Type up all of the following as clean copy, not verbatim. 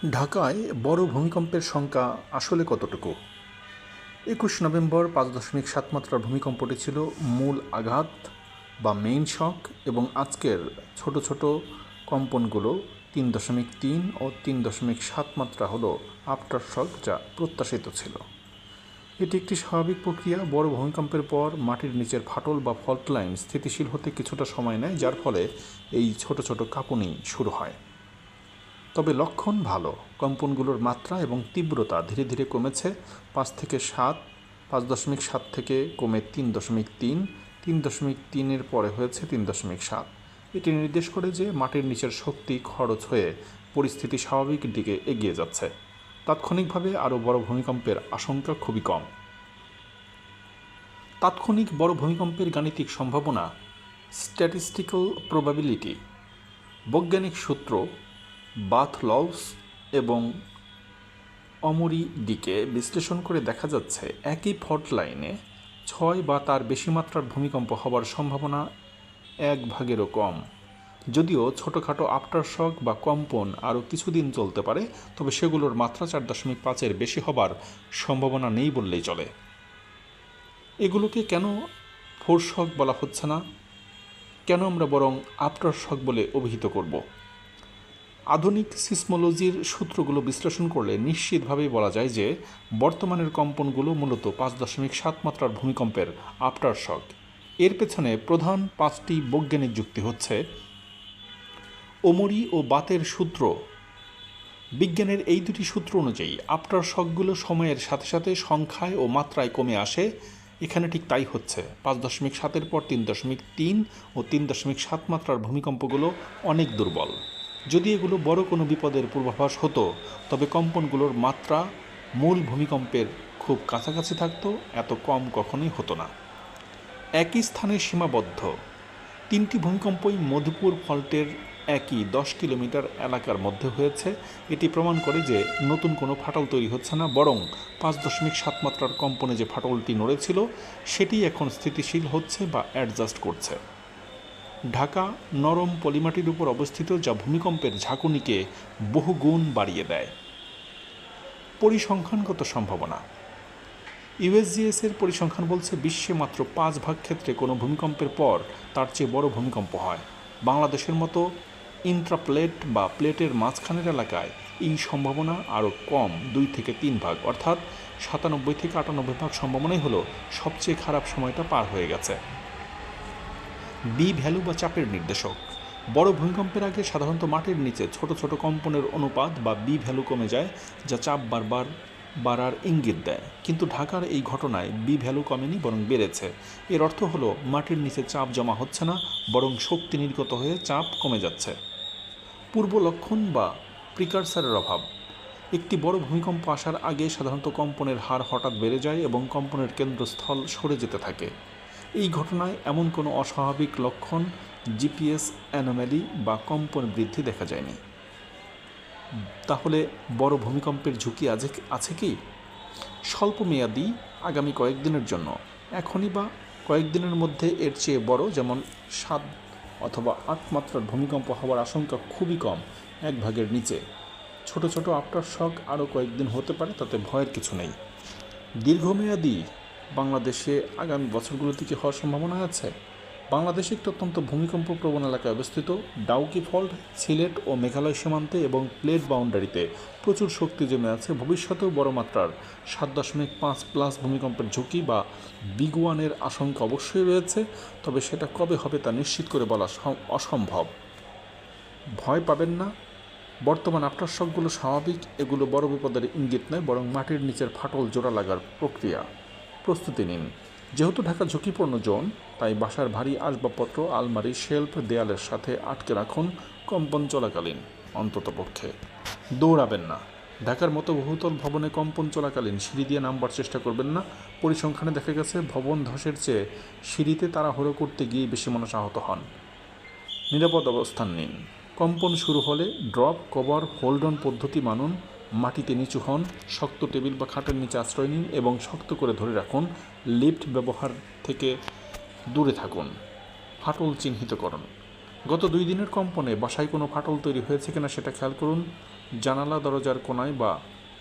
ঢাকায় বড় ভূমিকম্পের সংখ্যা আসলে কতটুকু? ২১ নভেম্বর ৫.৭ মাত্রার ভূমিকম্পটি ছিল মূল আঘাত বা মেইন শক, এবং আজকের ছোট ছোট কম্পনগুলো ৩.৩ ও ৩.৭ মাত্রা হলো আফটার শক, যা প্রত্যাশিত ছিল। এটি একটি স্বাভাবিক প্রক্রিয়া। বড় ভূমিকম্পের পর মাটির নিচের ফাটল বা ফল্ট লাইন স্থিতিশীল হতে কিছুটা সময় নেয়, যার ফলে এই ছোট ছোট কাঁপুনি শুরু হয়। তবে লক্ষণ ভালো, কম্পনগুলোর মাত্রা এবং তীব্রতা ধীরে ধীরে কমেছে। ৫.৭ থেকে কমে ৩.৩, ৩.৩-এর পরে হয়েছে ৩.৭। এটি নির্দেশ করে যে মাটির নিচের শক্তি খরচ হয়ে পরিস্থিতি স্বাভাবিক দিকে এগিয়ে যাচ্ছে। তাৎক্ষণিকভাবে আরও বড় ভূমিকম্পের আশঙ্কা খুবই কম। তাৎক্ষণিক বড় ভূমিকম্পের গাণিতিক সম্ভাবনা, স্ট্যাটিস্টিক্যাল প্রবাবিলিটি, বৈজ্ঞানিক সূত্র বাথ-লউস এবং অমরিডিকে বিশ্লেষণ করে দেখা যাচ্ছে একই ফল্ট লাইনে ৬ বা তার বেশি মাত্রার ভূমিকম্প হবার সম্ভাবনা ১/ও কম। যদিও ছোটোখাটো আফটার শক বা কম্পন আরও কিছুদিন চলতে পারে, তবে সেগুলোর মাত্রা ৪.৫-এর বেশি হবার সম্ভাবনা নেই বললেই চলে। এগুলোকে কেন ফোর্স শক বলা হচ্ছে না? কেন আমরা বরং আফটার শক বলে অভিহিত করব? আধুনিক সিসমোলজির সূত্রগুলো বিশ্লেষণ করলে নিশ্চিতভাবেই বলা যায় যে বর্তমানের কম্পনগুলো মূলত ৫.৭ মাত্রার ভূমিকম্পের আফটার শক। এর পেছনে প্রধান ৫টি বৈজ্ঞানিক যুক্তি হচ্ছে: ওমরি ও বাতের সূত্র। বিজ্ঞানের এই দুটি সূত্র অনুযায়ী আফটার শকগুলো সময়ের সাথে সাথে সংখ্যায় ও মাত্রায় কমে আসে। এখানে ঠিক তাই হচ্ছে। ৫.৭-এর পর ৩.৩ ও ৩.৭ মাত্রার ভূমিকম্পগুলো অনেক দুর্বল। যদি এগুলো বড় কোনো বিপদের পূর্বাভাস হতো, তবে কম্পনগুলোর মাত্রা মূল ভূমিকম্পের খুব কাছাকাছি থাকতো, এত কম কখনোই হতো না। একই স্থানে সীমাবদ্ধ। 3টি ভূমিকম্পই মধুপুর ফল্টের একই 10 কিলোমিটার এলাকার মধ্যে হয়েছে। এটি প্রমাণ করে যে নতুন কোনো ফাটল তৈরি হচ্ছে না, বরং ৫.৭ মাত্রার কম্পনে যে ফাটলটি নড়েছিল সেটি এখন স্থিতিশীল হচ্ছে বা অ্যাডজাস্ট করছে। ঢাকা নরম পলিমাটির উপর অবস্থিত, যা ভূমিকম্পের ঝাঁকুনিকে বহুগুণ বাড়িয়ে দেয়। পরিসংখ্যানগত সম্ভাবনা। ইউএসজিএস-এর পরিসংখ্যান বলছে বিশ্বে মাত্র 5 ভাগ ক্ষেত্রে কোনো ভূমিকম্পের পর তার চেয়ে বড় ভূমিকম্প হয়। বাংলাদেশের মতো ইন্ট্রাপ্লেট বা প্লেটের মাঝখানের এলাকায় এই সম্ভাবনা আরও কম, 2 থেকে 3 ভাগ, অর্থাৎ 97 থেকে 98 ভাগ সম্ভাবনাই হলো সবচেয়ে খারাপ সময়টা পার হয়ে গেছে। বি ভ্যালু বা চাপের নির্দেশক। বড় ভূমিকম্পের আগে সাধারণত মাটির নিচে ছোট ছোট কম্পনের অনুপাত বা বি ভ্যালু কমে যায়, যা চাপ বারবার বাড়ার ইঙ্গিত দেয়। কিন্তু ঢাকার এই ঘটনায় বি ভ্যালু কমেনি, বরং বেড়েছে। এর অর্থ হলো মাটির নিচে চাপ জমা হচ্ছে না, বরং শক্তি নির্গত হয়ে চাপ কমে যাচ্ছে। পূর্ব লক্ষণ বা প্রিকারসারের অভাব। একটি বড় ভূমিকম্প আসার আগে সাধারণত কম্পনের হার হঠাৎ বেড়ে যায় এবং কম্পনের কেন্দ্রস্থল সরে যেতে থাকে। এই ঘটনায় এমন কোনো অস্বাভাবিক লক্ষণ, জিপিএস অ্যানোম্যালি বা কম্পন বৃদ্ধি দেখা যায়নি। তাহলে বড় ভূমিকম্পের ঝুঁকি আছে কি? স্বল্পমেয়াদী, আগামী কয়েকদিনের জন্য। এখনই বা কয়েকদিনের মধ্যে এর চেয়ে বড়, যেমন 7 অথবা 8 মাত্রার ভূমিকম্প হওয়ার আশঙ্কা খুবই কম, 1/এর নিচে। ছোট ছোট আফটার শক আরও কয়েকদিন হতে পারে, তাতে ভয়ের কিছু নেই। দীর্ঘমেয়াদী, বাংলাদেশে আগামী বছরগুলোতে কি হওয়ার সম্ভাবনা আছে? বাংলাদেশে একটি অত্যন্ত ভূমিকম্প প্রবণ এলাকায় অবস্থিত। ডাউকি ফল্ট সিলেট ও মেঘালয় সীমান্তে এবং প্লেট বাউন্ডারিতে প্রচুর শক্তি জমে আছে। ভবিষ্যতেও বড় মাত্রার 7.5+ ভূমিকম্পের ঝুঁকি বা বিগ ওয়ানের আশঙ্কা অবশ্যই রয়েছে, তবে সেটা কবে হবে তা নিশ্চিত করে বলা অসম্ভব। ভয় পাবেন না। বর্তমান আফটার শকগুলো স্বাভাবিক, এগুলো বড় বিপদের ইঙ্গিত নয়, বরং মাটির নিচের ফাটল জোড়া লাগার প্রক্রিয়া। প্রস্তুতি নিন। যেহেতু ঢাকা ঝুঁকিপূর্ণ জোন, তাই বাসার ভারী আসবাবপত্র আলমারি, শেলফ, দেয়ালের সাথে আটকে রাখুন কম্পন চলাকালীন। অন্ততপক্ষে দৌড়াবেন না। ঢাকার মতো বহুতল ভবনে কম্পন চলাকালীন সিঁড়ি দিয়ে নামবার চেষ্টা করবেন না। পরিসংখ্যানে দেখা গেছে ভবন ধসের চেয়ে সিঁড়িতে তাড়াহুড়ো করতে গিয়ে বেশি মানুষ আহত হন। নিরাপদ অবস্থান নিন। কম্পন শুরু হলে ড্রপ, কভার, হোল্ড অন পদ্ধতি মানুন। মাটিতে নিচু হন, শক্ত টেবিল বা খাটের নিচে আশ্রয় নিন এবং শক্ত করে ধরে রাখুন। লিফট ব্যবহার থেকে দূরে থাকুন। ফাটল চিহ্নিতকরণ। গত 2 দিনের কম্পনে বাসায় কোনো ফাটল তৈরি হয়েছে কিনা সেটা খেয়াল করুন। জানালা দরজার কোনায় বা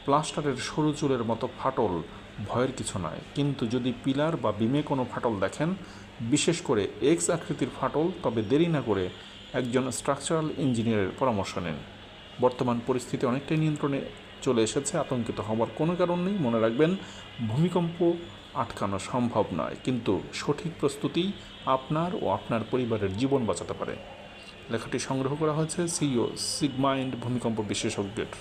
প্লাস্টারের সরু চুলের মতো ফাটল ভয়ের কিছু নয়, কিন্তু যদি পিলার বা বিমে কোনো ফাটল দেখেন, বিশেষ করে এক্স আকৃতির ফাটল, তবে দেরি না করে একজন স্ট্রাকচারাল ইঞ্জিনিয়ারের পরামর্শ নিন। বর্তমান পরিস্থিতি অনেকটাই নিয়ন্ত্রণে চলে এসেছে, আতঙ্কিত হওয়ার কোনো কারণ নেই। মনে রাখবেন, ভূমিকম্প আটকানো সম্ভব নয়, কিন্তু সঠিক প্রস্তুতি আপনার ও আপনার পরিবারের জীবন বাঁচাতে পারে। লেখাটি সংগ্রহ করা হয়েছে সিইও সিগমাইন্ড ভূমিকম্প বিশেষজ্ঞের।